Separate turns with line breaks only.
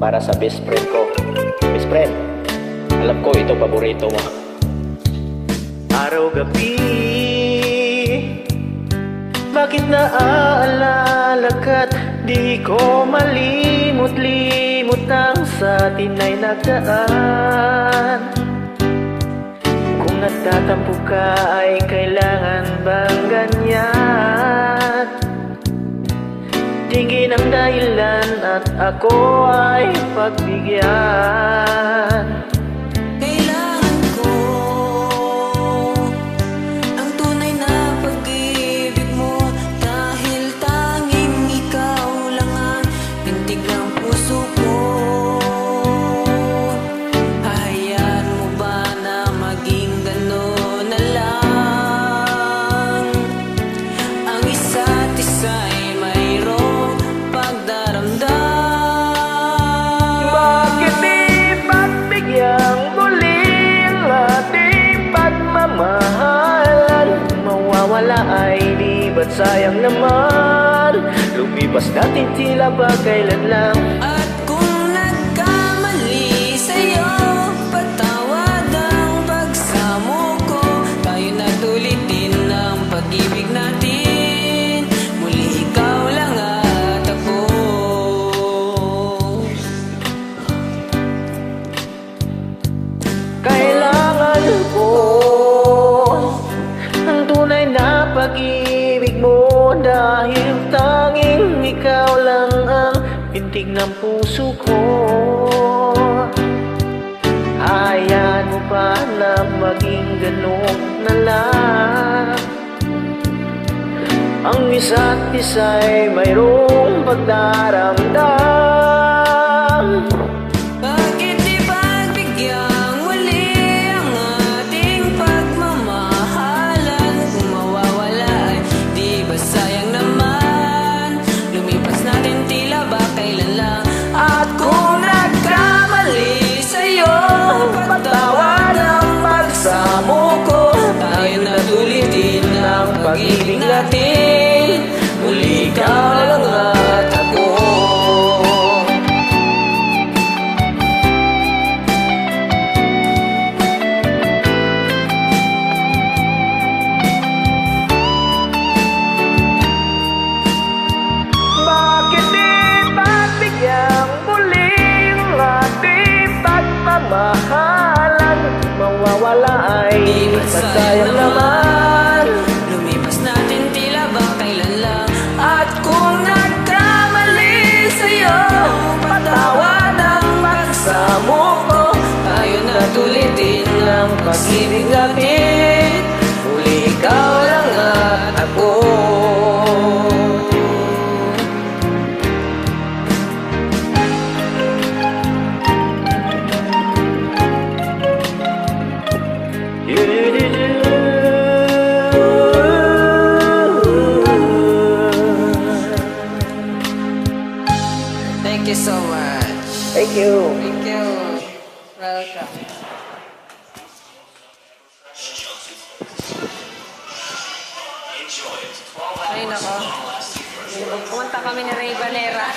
para sa best friend ko. Best friend, alam ko ito paborito mo. Araw-gabi, bakit naaalala ka't di ko malimot-limot ang sa atin ay nagdaan. Kung nagtatampo ka ay kailangan bang ganyan? Tingin ang dahilan at ako ay pagbigyan.
Kailangan ko ang tunay na pag-ibig mo, dahil tanging ikaw lang ang pintig ng puso ko. Hayaan mo ba na maging gano'n na lang? Ang isa't isa'y mayroong pagdaramdam.
Bakit di pagbigyan muli ang ating pagmamahalan? Mawawala ay di ba't sayang naman? Lumipas natin tila ba kailan lang?
At kung nagkamali sa'yo, patawad ang pagsamo ko. Tayo na't ulitin ang pag-ibig natin. Muli ikaw lang at ako.
Kailangan ko ang tunay na pag-ibig mo, dahil tanging ikaw lang ang pintig ng puso ko. Hayaan mo pa na maging ganun na lang? Ang isa't isa'y mayroong pagdaramdam.
Bakit di pagbigyan muli ang ating pagmamahalan? Kung mawawala ay di ba sayang naman? Lumipas natin tila ba kailan lang? At kung nagkamali sa'yo, patawad ang pagsamo ko. Tayo na't ulitin ang pag-ibig natin. Muli ikaw lang at ako.
Bakit di pagbigyan muli ang ating pagmamahalan? Mawawala ay
Di ba't
masayang naman?
Lumipas natin tila ba kailan lang? At kung nagkamali sa'yo, patawad ang pagsamo ko. Tayo na't ulitin ang pag-ibig natin. Muli ikaw lang at ako. Thank you so much.
Thank you.
Thank you. Welcome. Ay nako. Kumanta kami ni Ray Valera.